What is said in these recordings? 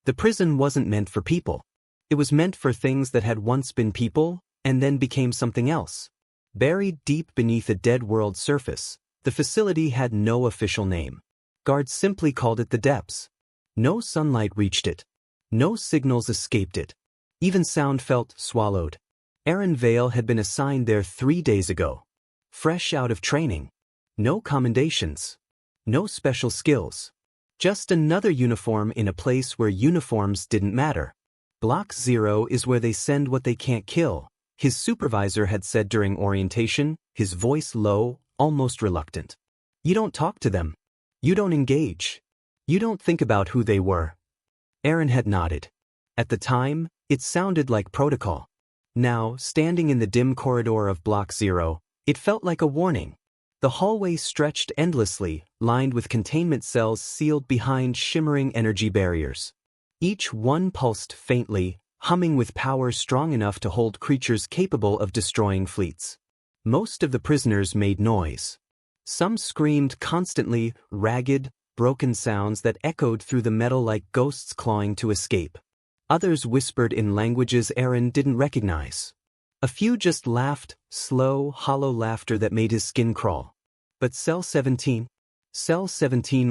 The prison wasn't meant for people. It was meant for things that had once been people, and then became something else. Buried deep beneath a dead world surface, the facility had no official name. Guards simply called it the depths. No sunlight reached it. No signals escaped it. Even sound felt swallowed. Aaron Vale had been assigned there 3 days ago. Fresh out of training. No commendations. No special skills. Just another uniform in a place where uniforms didn't matter. Block 0 is where they send what they can't kill, his supervisor had said during orientation, his voice low, almost reluctant. You don't talk to them. You don't engage. You don't think about who they were. Aaron had nodded. At the time, it sounded like protocol. Now, standing in the dim corridor of Block 0, it felt like a warning. The hallway stretched endlessly, lined with containment cells sealed behind shimmering energy barriers. Each one pulsed faintly, humming with power strong enough to hold creatures capable of destroying fleets. Most of the prisoners made noise. Some screamed constantly, ragged, broken sounds that echoed through the metal like ghosts clawing to escape. Others whispered in languages Aaron didn't recognize. A few just laughed, slow, hollow laughter that made his skin crawl. But Cell 17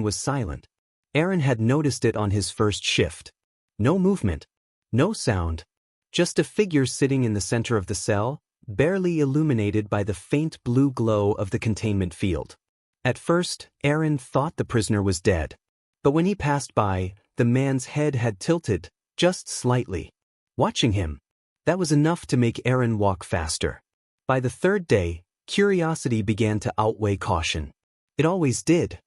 was silent. Aaron had noticed it on his first shift. No movement. No sound. Just a figure sitting in the center of the cell, barely illuminated by the faint blue glow of the containment field. At first, Aaron thought the prisoner was dead. But when he passed by, the man's head had tilted, just slightly. Watching him, that was enough to make Aaron walk faster. By the third day, curiosity began to outweigh caution. It always did.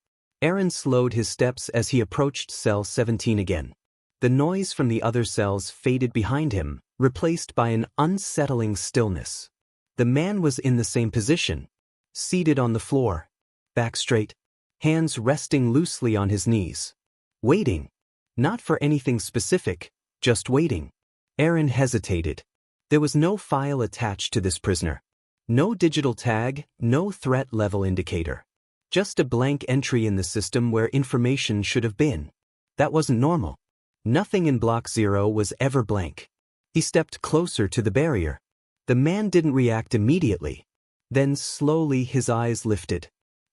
Aaron slowed his steps as he approached Cell 17 again. The noise from the other cells faded behind him, replaced by an unsettling stillness. The man was in the same position, seated on the floor, back straight, hands resting loosely on his knees. Waiting. Not for anything specific, just waiting. Aaron hesitated. There was no file attached to this prisoner. No digital tag, no threat level indicator. Just a blank entry in the system where information should have been. That wasn't normal. Nothing in Block 0 was ever blank. He stepped closer to the barrier. The man didn't react immediately. Then slowly his eyes lifted.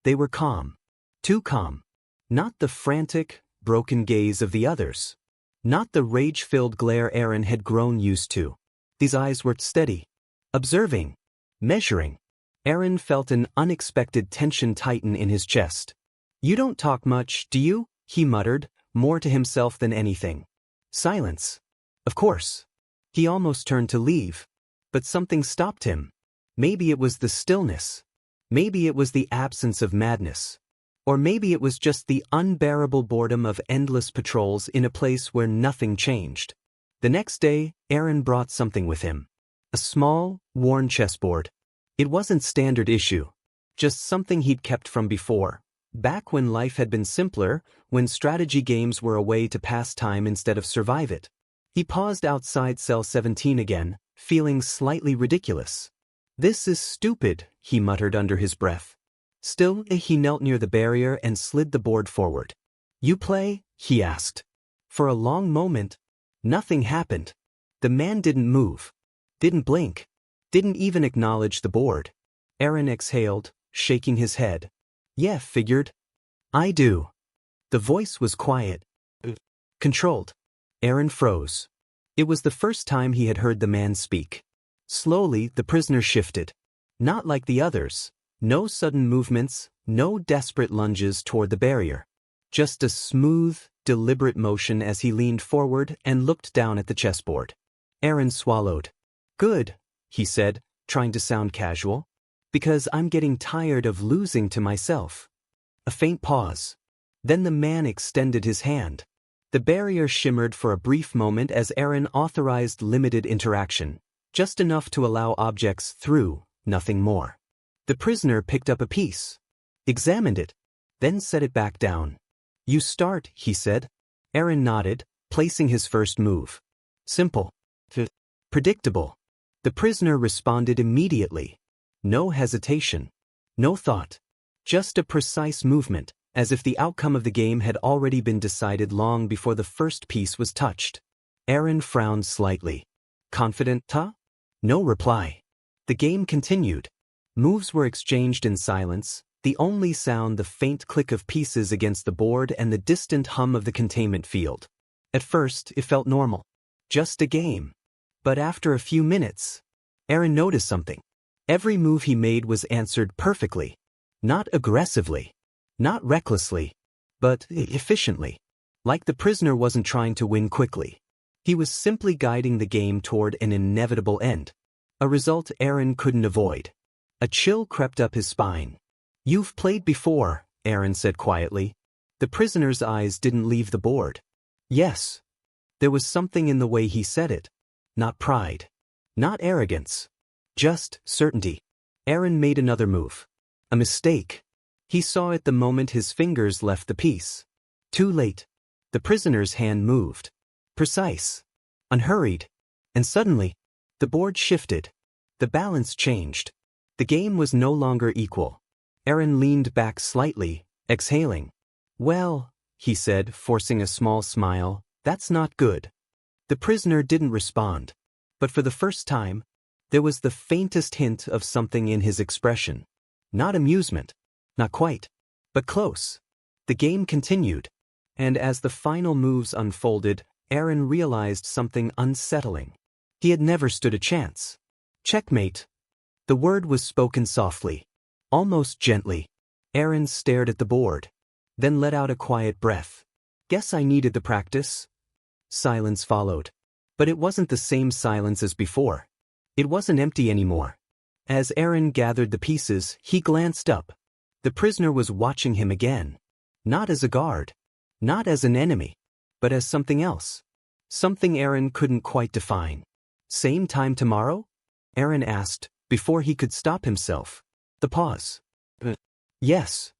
They were calm. Too calm. Not the frantic, broken gaze of the others. Not the rage-filled glare Aaron had grown used to. These eyes were steady. Observing. Measuring. Aaron felt an unexpected tension tighten in his chest. "You don't talk much, do you?" he muttered, more to himself than anything. Silence. Of course. He almost turned to leave. But something stopped him. Maybe it was the stillness. Maybe it was the absence of madness. Or maybe it was just the unbearable boredom of endless patrols in a place where nothing changed. The next day, Aaron brought something with him. A small, worn chessboard. It wasn't standard issue. Just something he'd kept from before. Back when life had been simpler, when strategy games were a way to pass time instead of survive it. He paused outside Cell 17 again, feeling slightly ridiculous. "This is stupid," he muttered under his breath. Still, he knelt near the barrier and slid the board forward. "You play?" he asked. For a long moment, nothing happened. The man didn't move. Didn't blink. Didn't even acknowledge the board. Aaron exhaled, shaking his head. "Yeah, figured. I do." The voice was quiet. Controlled. Aaron froze. It was the first time he had heard the man speak. Slowly, the prisoner shifted. Not like the others. No sudden movements, no desperate lunges toward the barrier. Just a smooth, deliberate motion as he leaned forward and looked down at the chessboard. Aaron swallowed. "Good," he said, trying to sound casual. "Because I'm getting tired of losing to myself." A faint pause. Then the man extended his hand. The barrier shimmered for a brief moment as Aaron authorized limited interaction, just enough to allow objects through, nothing more. The prisoner picked up a piece, examined it, then set it back down. "You start," he said. Aaron nodded, placing his first move. Simple. Predictable. The prisoner responded immediately. No hesitation. No thought. Just a precise movement, as if the outcome of the game had already been decided long before the first piece was touched. Aaron frowned slightly. Confident, huh? No reply. The game continued. Moves were exchanged in silence, the only sound the faint click of pieces against the board and the distant hum of the containment field. At first, it felt normal. Just a game. But after a few minutes, Aaron noticed something. Every move he made was answered perfectly. Not aggressively. Not recklessly. But efficiently. Like the prisoner wasn't trying to win quickly. He was simply guiding the game toward an inevitable end. A result Aaron couldn't avoid. A chill crept up his spine. "You've played before," Aaron said quietly. The prisoner's eyes didn't leave the board. Yes. There was something in the way he said it. Not pride. Not arrogance. Just certainty. Aaron made another move. A mistake. He saw it the moment his fingers left the piece. Too late. The prisoner's hand moved. Precise. Unhurried. And suddenly, the board shifted. The balance changed. The game was no longer equal. Aaron leaned back slightly, exhaling. "Well," he said, forcing a small smile, "that's not good." The prisoner didn't respond. But for the first time, there was the faintest hint of something in his expression. Not amusement. Not quite. But close. The game continued. And as the final moves unfolded, Aaron realized something unsettling. He had never stood a chance. Checkmate. The word was spoken softly. Almost gently. Aaron stared at the board. Then let out a quiet breath. "Guess I needed the practice." Silence followed. But it wasn't the same silence as before. It wasn't empty anymore. As Aaron gathered the pieces, he glanced up. The prisoner was watching him again. Not as a guard. Not as an enemy. But as something else. Something Aaron couldn't quite define. "Same time tomorrow?" Aaron asked, before he could stop himself. The pause. Yes.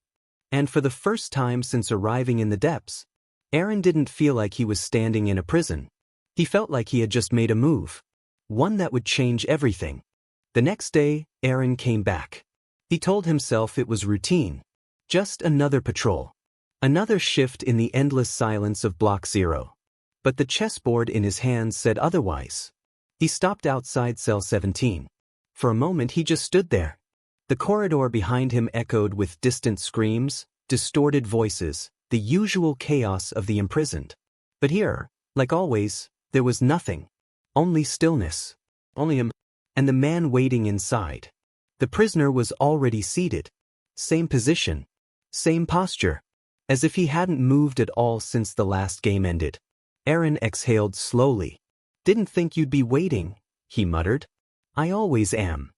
And for the first time since arriving in the depths, Aaron didn't feel like he was standing in a prison. He felt like he had just made a move. One that would change everything. The next day, Aaron came back. He told himself it was routine. Just another patrol. Another shift in the endless silence of Block 0. But the chessboard in his hands said otherwise. He stopped outside cell 17. For a moment he just stood there. The corridor behind him echoed with distant screams, distorted voices, the usual chaos of the imprisoned. But here, like always, there was nothing. Only stillness. Only him. And the man waiting inside. The prisoner was already seated. Same position. Same posture. As if he hadn't moved at all since the last game ended. Aaron exhaled slowly. "Didn't think you'd be waiting," he muttered. "I always am."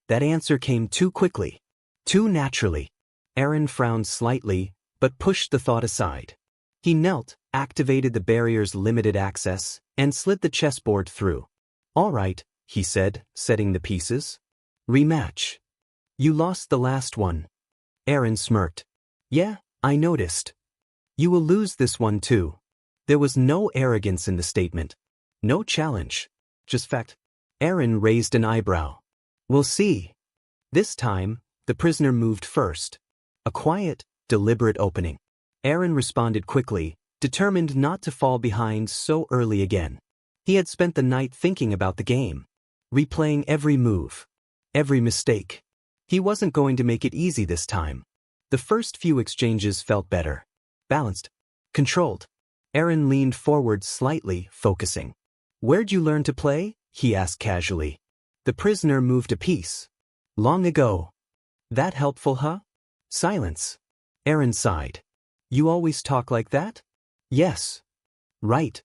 That answer came too quickly. Too naturally. Aaron frowned slightly, but pushed the thought aside. He knelt, activated the barrier's limited access, and slid the chessboard through. "All right," he said, setting the pieces. "Rematch. You lost the last one." Aaron smirked. "Yeah, I noticed. You will lose this one too." There was no arrogance in the statement. No challenge. Just fact. Aaron raised an eyebrow. "We'll see." This time, the prisoner moved first. A quiet, deliberate opening. Aaron responded quickly, determined not to fall behind so early again. He had spent the night thinking about the game. Replaying every move. Every mistake. He wasn't going to make it easy this time. The first few exchanges felt better. Balanced. Controlled. Aaron leaned forward slightly, focusing. "Where'd you learn to play?" he asked casually. The prisoner moved a piece. "Long ago." "That helpful, huh?" Silence. Aaron sighed. "You always talk like that?" "Yes." "Right."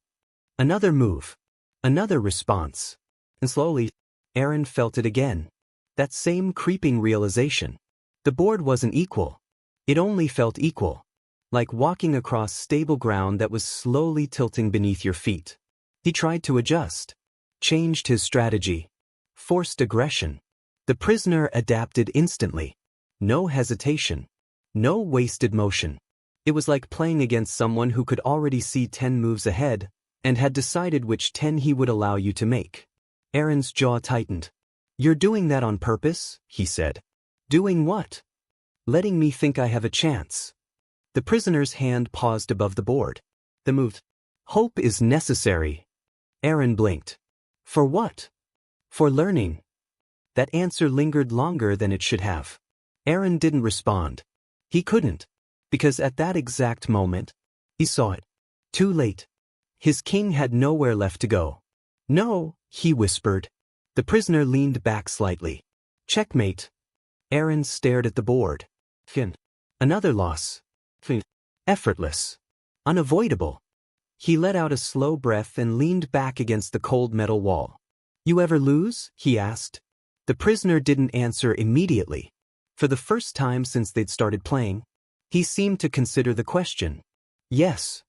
Another move. Another response. And slowly, Aaron felt it again. That same creeping realization. The board wasn't equal. It only felt equal. Like walking across stable ground that was slowly tilting beneath your feet. He tried to adjust. Changed his strategy. Forced aggression. The prisoner adapted instantly. No hesitation. No wasted motion. It was like playing against someone who could already see 10 moves ahead, and had decided which 10 he would allow you to make. Aaron's jaw tightened. "You're doing that on purpose?" he said. "Doing what?" "Letting me think I have a chance." The prisoner's hand paused above the board. The moved. Hope is necessary. Aaron blinked. For what? For learning. That answer lingered longer than it should have. Aaron didn't respond. He couldn't. Because at that exact moment, he saw it. Too late. His king had nowhere left to go. No, he whispered. The prisoner leaned back slightly. Checkmate. Aaron stared at the board. Fin. Another loss. Fin. Effortless. Unavoidable. He let out a slow breath and leaned back against the cold metal wall. You ever lose? He asked. The prisoner didn't answer immediately. For the first time since they'd started playing, he seemed to consider the question. Yes.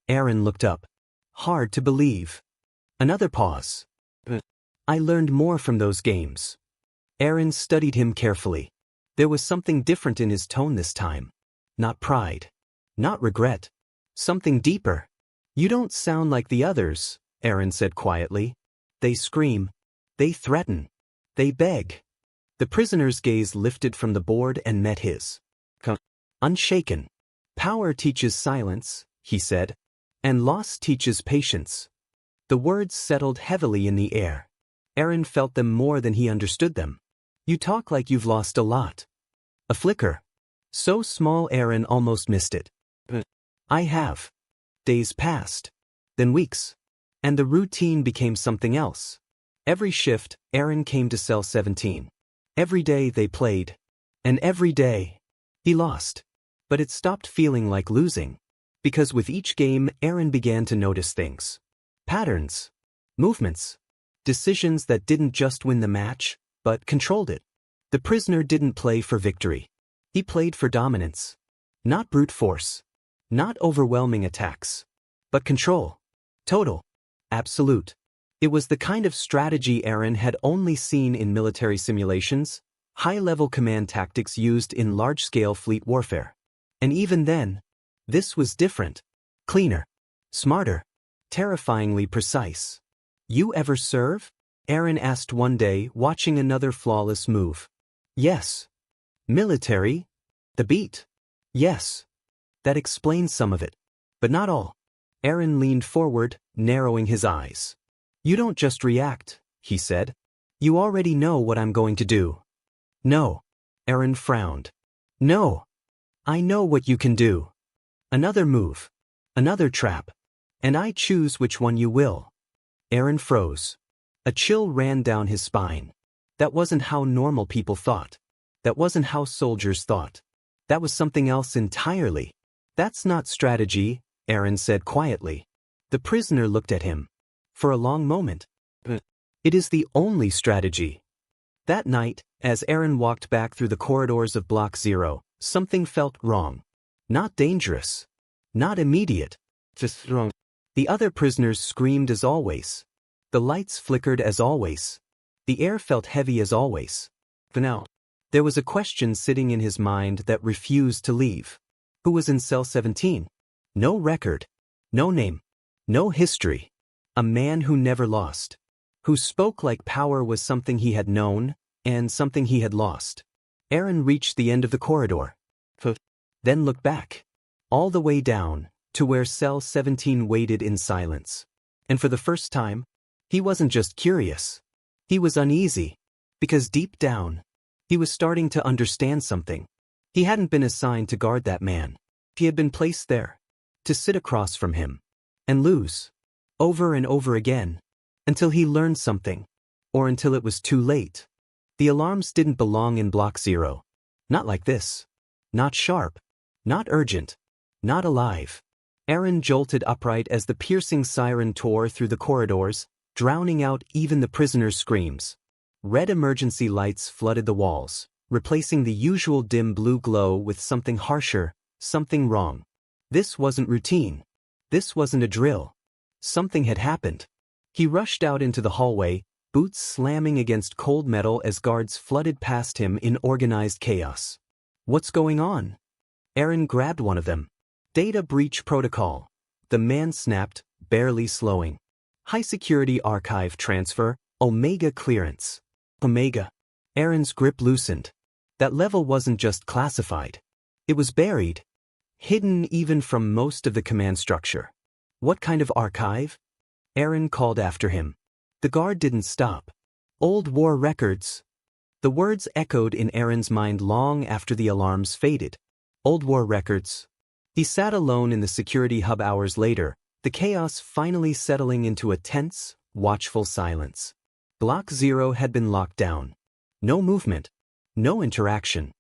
Aaron looked up. Hard to believe. Another pause. I learned more from those games. Aaron studied him carefully. There was something different in his tone this time. Not pride. Not regret. Something deeper. You don't sound like the others, Aaron said quietly. They scream. They threaten. They beg. The prisoner's gaze lifted from the board and met his. Unshaken. Power teaches silence, he said. And loss teaches patience. The words settled heavily in the air. Aaron felt them more than he understood them. You talk like you've lost a lot. A flicker. So small Aaron almost missed it. I have. Days passed. Then weeks. And the routine became something else. Every shift, Aaron came to cell 17. Every day they played. And every day, he lost. But it stopped feeling like losing. Because with each game, Aaron began to notice things. Patterns. Movements. Decisions that didn't just win the match, but controlled it. The prisoner didn't play for victory. He played for dominance. Not brute force. Not overwhelming attacks. But control. Total. Absolute. It was the kind of strategy Aaron had only seen in military simulations, high-level command tactics used in large-scale fleet warfare. And even then, this was different. Cleaner. Smarter. Terrifyingly precise. You ever serve? Aaron asked one day, watching another flawless move. Yes. Military? The beat? Yes. That explains some of it. But not all. Aaron leaned forward, narrowing his eyes. You don't just react, he said. You already know what I'm going to do. No. Aaron frowned. No. I know what you can do. Another move. Another trap. And I choose which one you will. Aaron froze. A chill ran down his spine. That wasn't how normal people thought. That wasn't how soldiers thought. That was something else entirely. That's not strategy, Aaron said quietly. The prisoner looked at him. For a long moment. It is the only strategy. That night, as Aaron walked back through the corridors of Block 0, something felt wrong. Not dangerous. Not immediate. Just wrong. The other prisoners screamed as always. The lights flickered as always. The air felt heavy as always. For now, there was a question sitting in his mind that refused to leave. Who was in cell 17? No record. No name. No history. A man who never lost. Who spoke like power was something he had known, and something he had lost. Aaron reached the end of the corridor. Then looked back. All the way down, to where cell 17 waited in silence. And for the first time, he wasn't just curious. He was uneasy. Because deep down, he was starting to understand something. He hadn't been assigned to guard that man. He had been placed there. To sit across from him. And lose. Over and over again. Until he learned something. Or until it was too late. The alarms didn't belong in Block 0. Not like this. Not sharp. Not urgent. Not alive. Aaron jolted upright as the piercing siren tore through the corridors, drowning out even the prisoner's screams. Red emergency lights flooded the walls, replacing the usual dim blue glow with something harsher, something wrong. This wasn't routine. This wasn't a drill. Something had happened. He rushed out into the hallway, boots slamming against cold metal as guards flooded past him in organized chaos. What's going on? Aaron grabbed one of them. Data breach protocol. The man snapped, barely slowing. High security archive transfer, Omega clearance. Omega. Aaron's grip loosened. That level wasn't just classified. It was buried. hidden even from most of the command structure. What kind of archive? Aaron called after him. The guard didn't stop. Old war records. The words echoed in Aaron's mind long after the alarms faded. Old war records. He sat alone in the security hub hours later, the chaos finally settling into a tense, watchful silence. Block 0 had been locked down. No movement. No interaction.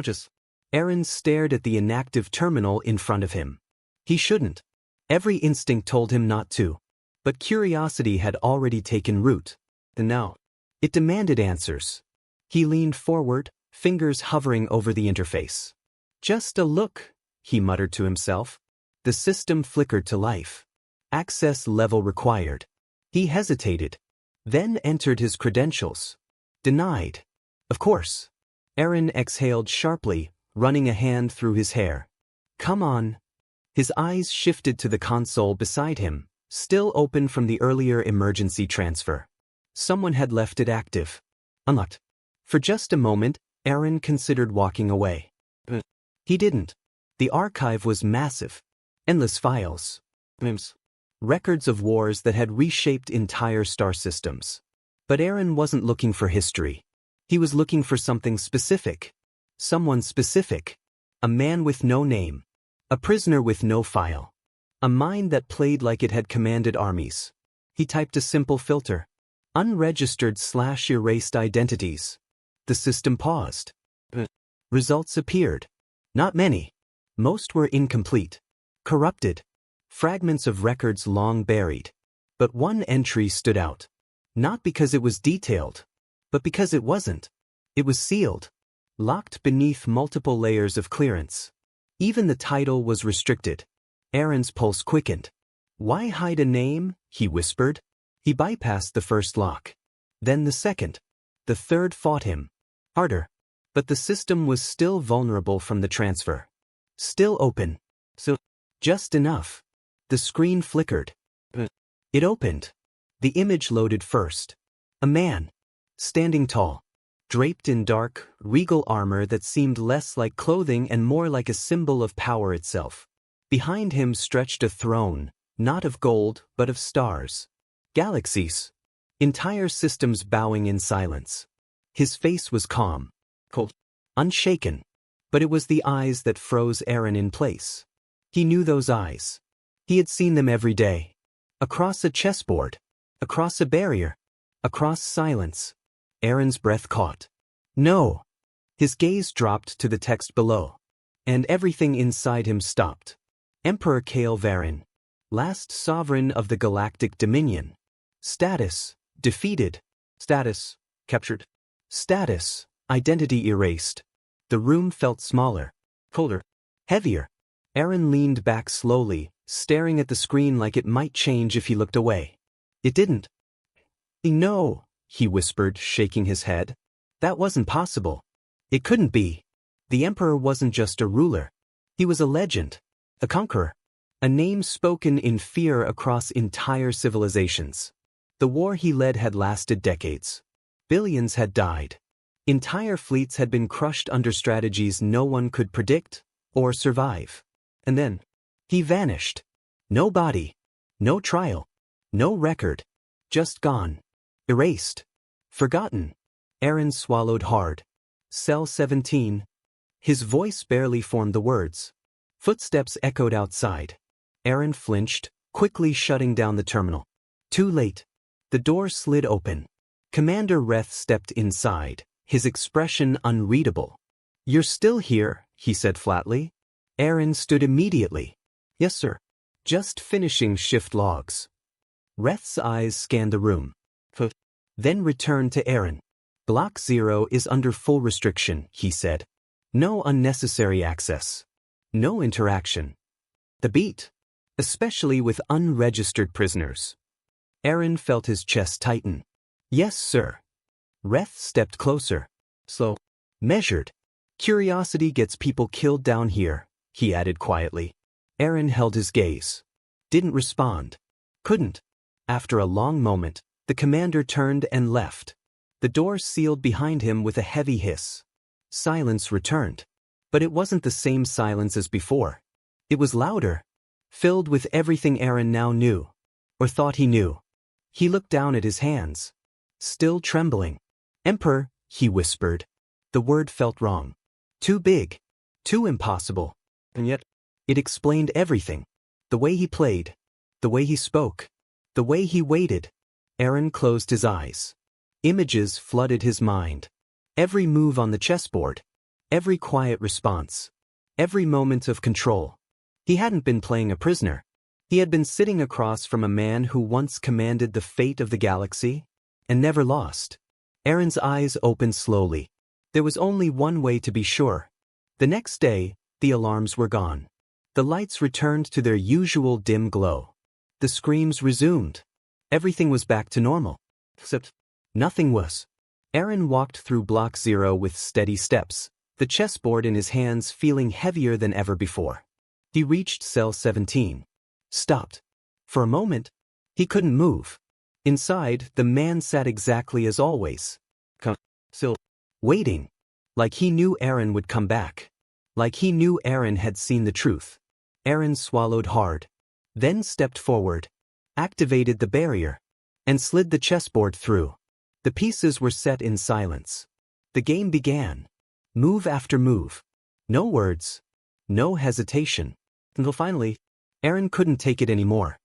Just. Aaron stared at the inactive terminal in front of him. He shouldn't. Every instinct told him not to. But curiosity had already taken root. And now, it demanded answers. He leaned forward, fingers hovering over the interface. Just a look, he muttered to himself. The system flickered to life. Access level required. He hesitated. Then entered his credentials. Denied. Of course. Aaron exhaled sharply, running a hand through his hair. Come on. His eyes shifted to the console beside him, still open from the earlier emergency transfer. Someone had left it active. Unlocked. For just a moment, Aaron considered walking away. But he didn't. The archive was massive. Endless files. Records of wars that had reshaped entire star systems. But Aaron wasn't looking for history. He was looking for something specific. Someone specific. A man with no name. A prisoner with no file. A mind that played like it had commanded armies. He typed a simple filter. Unregistered/erased identities. The system paused. Results appeared. Not many. Most were incomplete. Corrupted. Fragments of records long buried. But one entry stood out. Not because it was detailed, but because it wasn't. It was sealed. Locked beneath multiple layers of clearance. Even the title was restricted. Aaron's pulse quickened. Why hide a name? He whispered. He bypassed the first lock. Then the second. The third fought him. Harder. But the system was still vulnerable from the transfer. Still open. So, just enough. The screen flickered. It opened. The image loaded first. A man. Standing tall. Draped in dark, regal armor that seemed less like clothing and more like a symbol of power itself. Behind him stretched a throne, not of gold, but of stars. Galaxies. Entire systems bowing in silence. His face was calm. Cold. Unshaken. But it was the eyes that froze Aaron in place. He knew those eyes. He had seen them every day. Across a chessboard. Across a barrier. Across silence. Aaron's breath caught. No. His gaze dropped to the text below. And everything inside him stopped. Emperor Kale Varin. Last sovereign of the galactic dominion. Status. Defeated. Status. Captured. Status. Identity erased. The room felt smaller. Colder. Heavier. Aaron leaned back slowly, staring at the screen like it might change if he looked away. It didn't. No, he whispered, shaking his head. That wasn't possible. It couldn't be. The Emperor wasn't just a ruler. He was a legend. A conqueror. A name spoken in fear across entire civilizations. The war he led had lasted decades. Billions had died. Entire fleets had been crushed under strategies no one could predict or survive. And then, he vanished. No body. No trial. No record. Just gone. Erased. Forgotten. Aaron swallowed hard. Cell 17. His voice barely formed the words. Footsteps echoed outside. Aaron flinched, quickly shutting down the terminal. Too late. The door slid open. Commander Reth stepped inside, his expression unreadable. You're still here, he said flatly. Aaron stood immediately. Yes, sir. Just finishing shift logs. Reth's eyes scanned the room. Then returned to Aaron. Block 0 is under full restriction, he said. No unnecessary access. No interaction. The beat. Especially with unregistered prisoners. Aaron felt his chest tighten. Yes, sir. Reth stepped closer. Slow. Measured. Curiosity gets people killed down here, he added quietly. Aaron held his gaze. Didn't respond. Couldn't. After a long moment, the commander turned and left. The door sealed behind him with a heavy hiss. Silence returned. But it wasn't the same silence as before. It was louder, filled with everything Aaron now knew, or thought he knew. He looked down at his hands, still trembling. Emperor, he whispered. The word felt wrong. Too big. Too impossible. And yet, it explained everything. The way he played. The way he spoke. The way he waited. Aaron closed his eyes. Images flooded his mind. Every move on the chessboard. Every quiet response. Every moment of control. He hadn't been playing a prisoner. He had been sitting across from a man who once commanded the fate of the galaxy, and never lost. Aaron's eyes opened slowly. There was only one way to be sure. The next day, the alarms were gone. The lights returned to their usual dim glow. The screams resumed. Everything was back to normal. Except, nothing was. Aaron walked through Block 0 with steady steps, the chessboard in his hands feeling heavier than ever before. He reached cell 17. Stopped. For a moment, he couldn't move. Inside, the man sat exactly as always. Still, waiting. Like he knew Aaron would come back. Like he knew Aaron had seen the truth. Aaron swallowed hard. Then stepped forward. Activated the barrier. And slid the chessboard through. The pieces were set in silence. The game began. Move after move. No words. No hesitation. Until finally, Aaron couldn't take it anymore.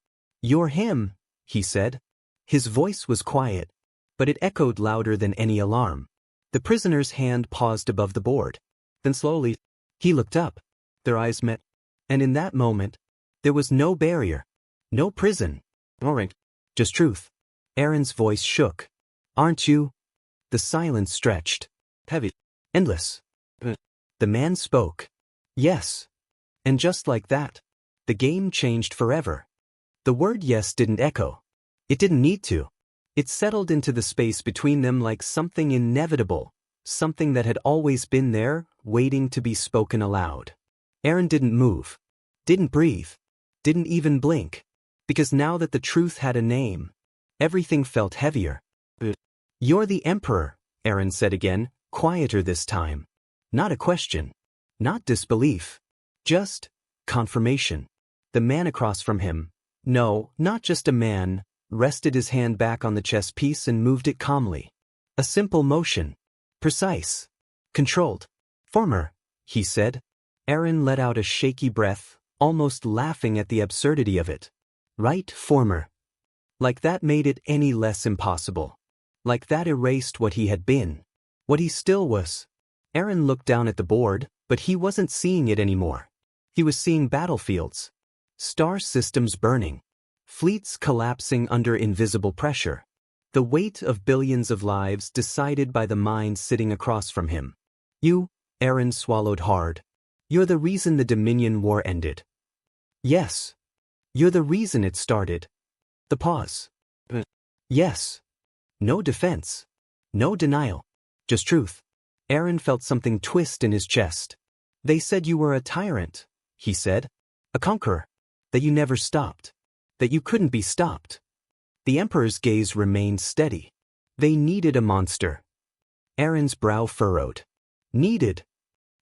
You're him, he said. His voice was quiet, but it echoed louder than any alarm. The prisoner's hand paused above the board. Then slowly, he looked up. Their eyes met. And in that moment, there was no barrier. No prison. No rank. Just truth. Aaron's voice shook. Aren't you? The silence stretched. Heavy. Endless. The man spoke. Yes. And just like that, the game changed forever. The word yes didn't echo. It didn't need to. It settled into the space between them like something inevitable, something that had always been there, waiting to be spoken aloud. Aaron didn't move. Didn't breathe. Didn't even blink. Because now that the truth had a name, everything felt heavier. You're the Emperor, Aaron said again, quieter this time. Not a question. Not disbelief. Just confirmation. The man across from him, no, not just a man, rested his hand back on the chess piece and moved it calmly. A simple motion. Precise. Controlled. Former, he said. Aaron let out a shaky breath, almost laughing at the absurdity of it. Right, former. Like that made it any less impossible. Like that erased what he had been. What he still was. Aaron looked down at the board, but he wasn't seeing it anymore. He was seeing battlefields. Star systems burning. Fleets collapsing under invisible pressure. The weight of billions of lives decided by the mind sitting across from him. You, Aaron swallowed hard. You're the reason the Dominion War ended. Yes. You're the reason it started. The pause. Yes. No defense. No denial. Just truth. Aaron felt something twist in his chest. They said you were a tyrant, he said. A conqueror. That you never stopped. That you couldn't be stopped. The Emperor's gaze remained steady. They needed a monster. Aaron's brow furrowed. Needed.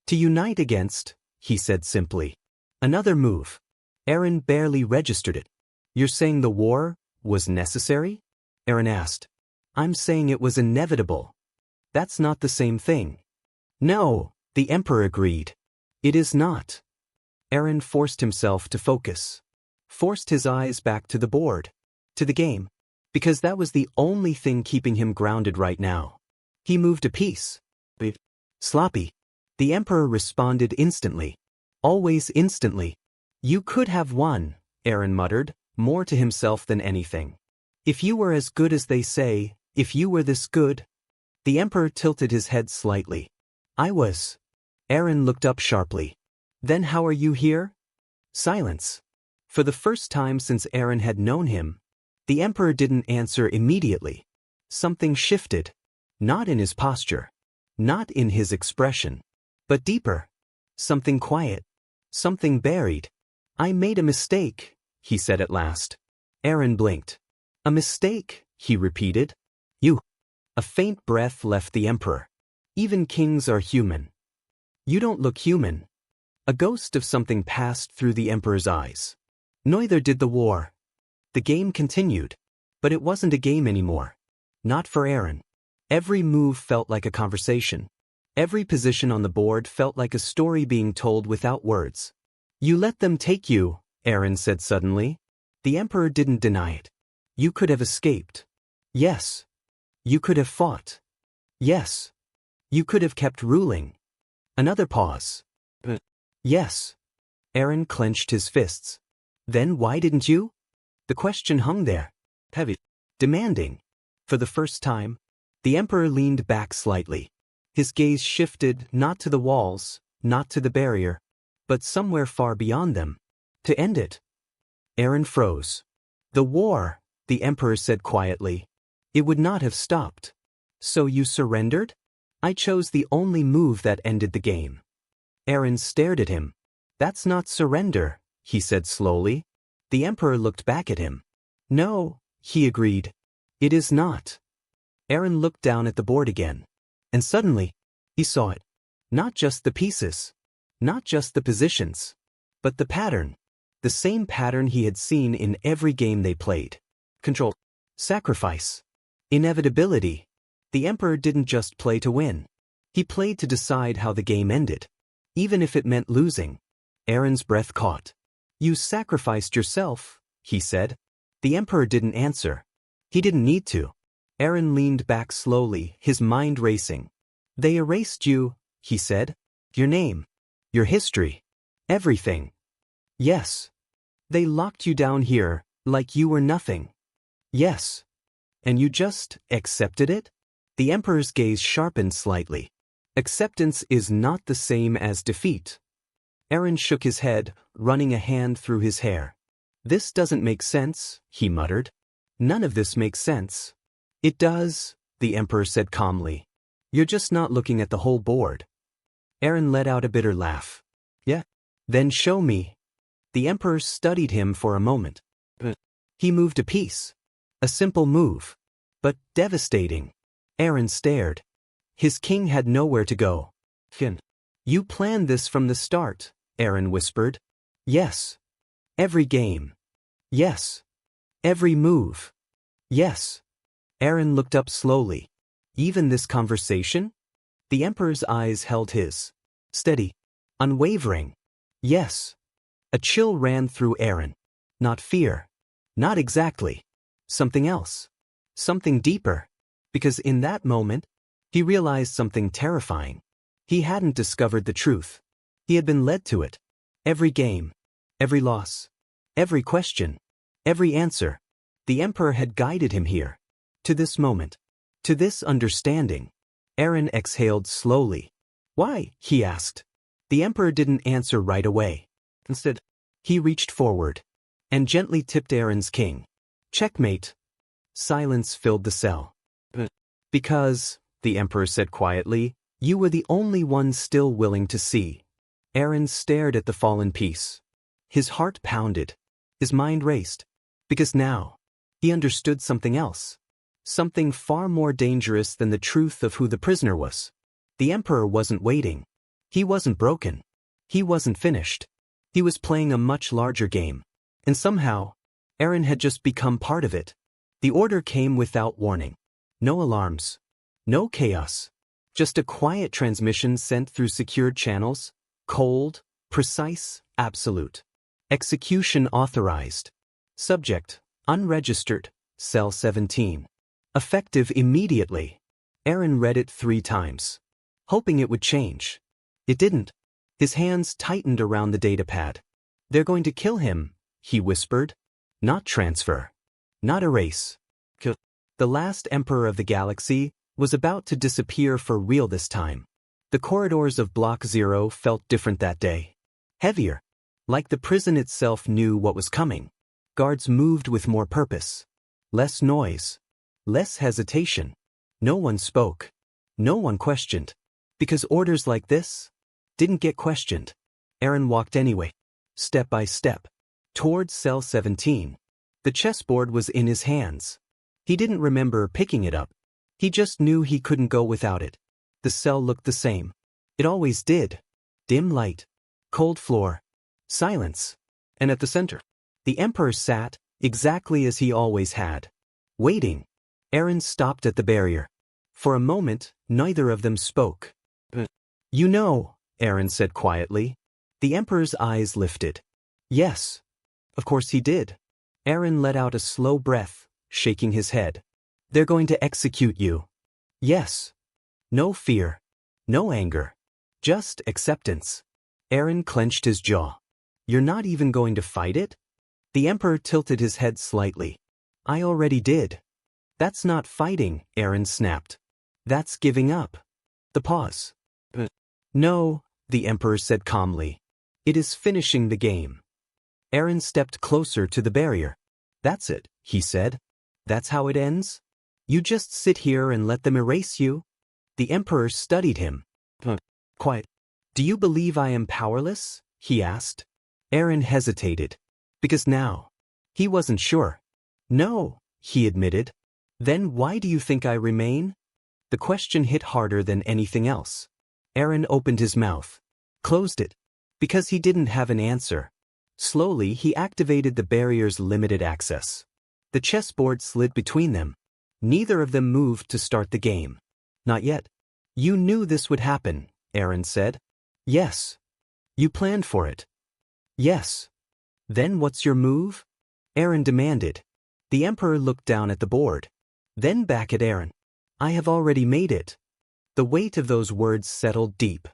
To unite against, he said simply. Another move. Aaron barely registered it. You're saying the war was necessary? Aaron asked. I'm saying it was inevitable. That's not the same thing. No, the Emperor agreed. It is not. Aaron forced himself to focus. Forced his eyes back to the board. To the game. Because that was the only thing keeping him grounded right now. He moved a piece. Sloppy. The Emperor responded instantly. Always instantly. You could have won, Aaron muttered, more to himself than anything. If you were as good as they say, if you were this good. The Emperor tilted his head slightly. I was. Aaron looked up sharply. Then how are you here? Silence. For the first time since Aaron had known him, the Emperor didn't answer immediately. Something shifted. Not in his posture. Not in his expression. But deeper. Something quiet. Something buried. I made a mistake, he said at last. Aaron blinked. A mistake, he repeated. You. A faint breath left the Emperor. Even kings are human. You don't look human. A ghost of something passed through the Emperor's eyes. Neither did the war. The game continued. But it wasn't a game anymore. Not for Aaron. Every move felt like a conversation. Every position on the board felt like a story being told without words. You let them take you, Aaron said suddenly. The Emperor didn't deny it. You could have escaped. Yes. You could have fought. Yes. You could have kept ruling. Another pause. Yes. Aaron clenched his fists. Then why didn't you? The question hung there. Heavy. Demanding. For the first time, the Emperor leaned back slightly. His gaze shifted not to the walls, not to the barrier, but somewhere far beyond them. To end it. Aaron froze. The war, the Emperor said quietly. It would not have stopped. So you surrendered? I chose the only move that ended the game. Aaron stared at him. That's not surrender, he said slowly. The Emperor looked back at him. No, he agreed. It is not. Aaron looked down at the board again. And suddenly, he saw it. Not just the pieces. Not just the positions. But the pattern. The same pattern he had seen in every game they played. Control. Sacrifice. Inevitability. The Emperor didn't just play to win. He played to decide how the game ended. Even if it meant losing. Aaron's breath caught. You sacrificed yourself, he said. The Emperor didn't answer. He didn't need to. Aaron leaned back slowly, his mind racing. They erased you, he said. Your name. Your history. Everything. Yes. They locked you down here, like you were nothing. Yes. And you just accepted it? The Emperor's gaze sharpened slightly. Acceptance is not the same as defeat. Aaron shook his head, running a hand through his hair. This doesn't make sense, he muttered. None of this makes sense. It does, the Emperor said calmly. You're just not looking at the whole board. Aaron let out a bitter laugh. Yeah? Then show me. The Emperor studied him for a moment. He moved a piece. A simple move. But devastating. Aaron stared. His king had nowhere to go. You planned this from the start, Aaron whispered. Yes. Every game. Yes. Every move. Yes. Aaron looked up slowly. Even this conversation? The Emperor's eyes held his. Steady. Unwavering. Yes. A chill ran through Aaron. Not fear. Not exactly. Something else. Something deeper. Because in that moment, he realized something terrifying. He hadn't discovered the truth. He had been led to it. Every game. Every loss. Every question. Every answer. The Emperor had guided him here. To this moment. To this understanding. Aaron exhaled slowly. Why? He asked. The Emperor didn't answer right away. Instead, he reached forward and gently tipped Aaron's king. Checkmate. Silence filled the cell. Because, the Emperor said quietly, you were the only one still willing to see. Aaron stared at the fallen piece. His heart pounded. His mind raced. Because now, he understood something else. Something far more dangerous than the truth of who the prisoner was. The Emperor wasn't waiting. He wasn't broken. He wasn't finished. He was playing a much larger game. And somehow, Aaron had just become part of it. The order came without warning. No alarms. No chaos. Just a quiet transmission sent through secured channels. Cold, precise, absolute. Execution authorized. Subject, unregistered, cell 17. Effective immediately. Aaron read it 3 times. Hoping it would change. It didn't. His hands tightened around the datapad. They're going to kill him, he whispered. Not transfer. Not erase. The last Emperor of the galaxy was about to disappear for real this time. The corridors of Block 0 felt different that day. Heavier. Like the prison itself knew what was coming. Guards moved with more purpose. Less noise. Less hesitation. No one spoke. No one questioned. Because orders like this didn't get questioned. Aaron walked anyway. Step by step. Towards cell 17. The chessboard was in his hands. He didn't remember picking it up. He just knew he couldn't go without it. The cell looked the same. It always did. Dim light. Cold floor. Silence. And at the center, the Emperor sat, exactly as he always had. Waiting. Aaron stopped at the barrier. For a moment, neither of them spoke. You know, Aaron said quietly. The Emperor's eyes lifted. Yes. Of course he did. Aaron let out a slow breath, shaking his head. They're going to execute you. Yes. No fear. No anger. Just acceptance. Aaron clenched his jaw. You're not even going to fight it? The Emperor tilted his head slightly. I already did. That's not fighting, Aaron snapped. That's giving up. The pause. No, the Emperor said calmly. It is finishing the game. Aaron stepped closer to the barrier. That's it, he said. That's how it ends? You just sit here and let them erase you? The Emperor studied him. Quiet. Do you believe I am powerless? He asked. Aaron hesitated. Because now. He wasn't sure. No, he admitted. Then why do you think I remain? The question hit harder than anything else. Aaron opened his mouth. Closed it. Because he didn't have an answer. Slowly he activated the barrier's limited access. The chessboard slid between them. Neither of them moved to start the game. Not yet. You knew this would happen, Aaron said. Yes. You planned for it. Yes. Then what's your move? Aaron demanded. The Emperor looked down at the board. Then back at Aaron. I have already made it. The weight of those words settled deep.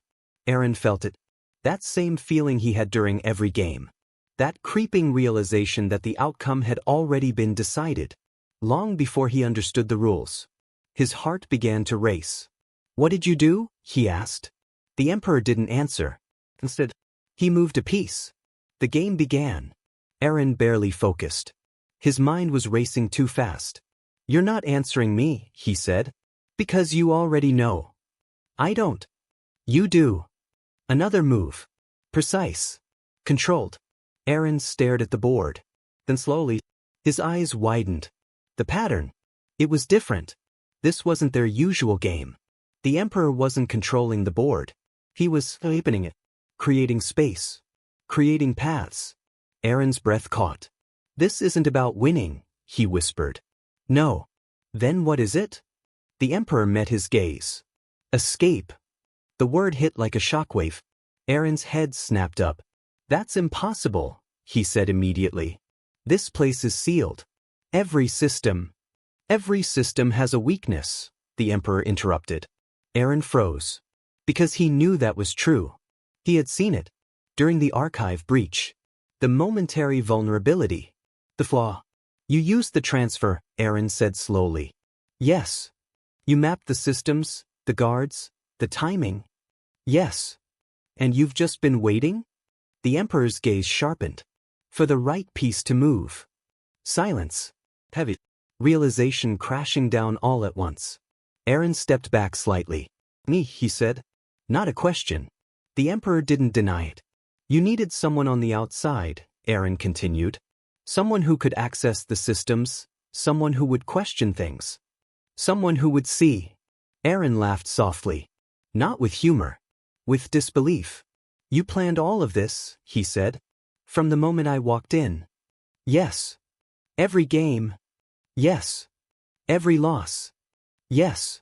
Aaron felt it. That same feeling he had during every game. That creeping realization that the outcome had already been decided. Long before he understood the rules. His heart began to race. What did you do? He asked. The Emperor didn't answer. Instead, he moved a piece. The game began. Aaron barely focused. His mind was racing too fast. You're not answering me, he said. Because you already know. I don't. You do. Another move. Precise. Controlled. Aaron stared at the board. Then slowly, his eyes widened. The pattern. It was different. This wasn't their usual game. The Emperor wasn't controlling the board. He was opening it. Creating space. Creating paths. Aaron's breath caught. This isn't about winning, he whispered. No. Then what is it? The Emperor met his gaze. Escape. The word hit like a shockwave. Aaron's head snapped up. That's impossible, he said immediately. This place is sealed. Every system has a weakness, the Emperor interrupted. Aaron froze. Because he knew that was true. He had seen it. During the archive breach. The momentary vulnerability. The flaw. You used the transfer, Aaron said slowly. Yes. You mapped the systems, the guards, the timing. Yes. And you've just been waiting? The Emperor's gaze sharpened. For the right piece to move. Silence. Heavy. Realization crashing down all at once. Aaron stepped back slightly. Me, he said. Not a question. The Emperor didn't deny it. You needed someone on the outside, Aaron continued. Someone who could access the systems, someone who would question things. Someone who would see. Aaron laughed softly. Not with humor. With disbelief. You planned all of this, he said. From the moment I walked in. Yes. Every game. Yes. Every loss. Yes.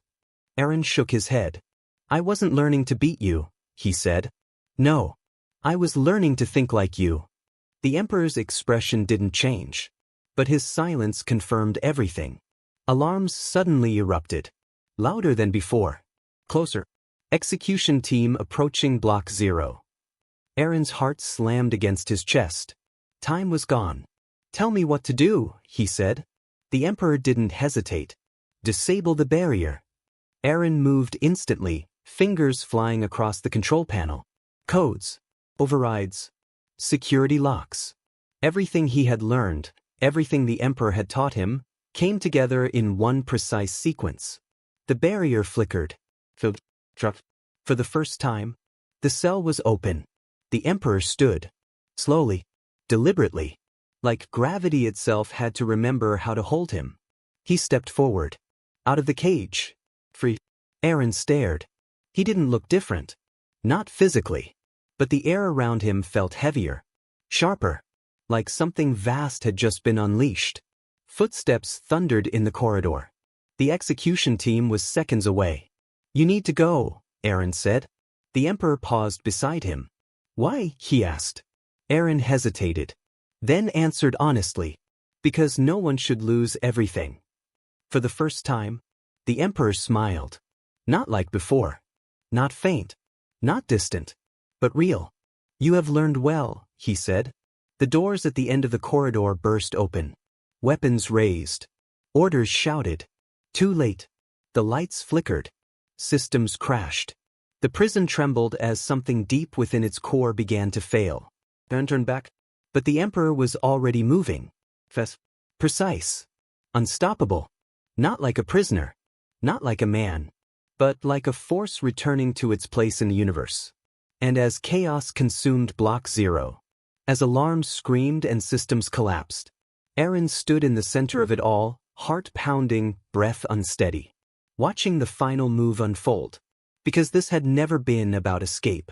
Aaron shook his head. I wasn't learning to beat you, he said. No. I was learning to think like you. The Emperor's expression didn't change. But his silence confirmed everything. Alarms suddenly erupted. Louder than before. Closer. Execution team approaching Block 0. Aaron's heart slammed against his chest. Time was gone. Tell me what to do, he said. The Emperor didn't hesitate. Disable the barrier. Aaron moved instantly, fingers flying across the control panel. Codes. Overrides. Security locks. Everything he had learned, everything the Emperor had taught him, came together in one precise sequence. The barrier flickered. For the first time, the cell was open. The Emperor stood. Slowly. Deliberately. Like gravity itself had to remember how to hold him. He stepped forward. Out of the cage. Free. Aaron stared. He didn't look different. Not physically. But the air around him felt heavier, sharper, like something vast had just been unleashed. Footsteps thundered in the corridor. The execution team was seconds away. "You need to go," Aaron said. The Emperor paused beside him. "Why?" he asked. Aaron hesitated, then answered honestly, "Because no one should lose everything." For the first time, the Emperor smiled. Not like before. Not faint. Not distant. But real. "You have learned well," he said. The doors at the end of the corridor burst open. Weapons raised. Orders shouted. Too late. The lights flickered. Systems crashed. The prison trembled as something deep within its core began to fail. Turn back. But the Emperor was already moving. Precise. Unstoppable. Not like a prisoner. Not like a man. But like a force returning to its place in the universe. And as chaos consumed Block Zero, as alarms screamed and systems collapsed, Aaron stood in the center of it all, heart pounding, breath unsteady, watching the final move unfold. Because this had never been about escape.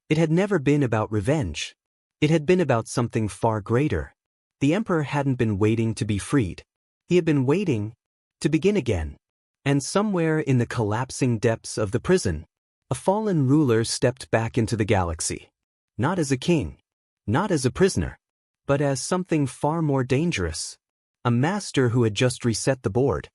It had never been about revenge. It had been about something far greater. The Emperor hadn't been waiting to be freed. He had been waiting to begin again. And somewhere in the collapsing depths of the prison, a fallen ruler stepped back into the galaxy. Not as a king. Not as a prisoner. But as something far more dangerous. A master who had just reset the board.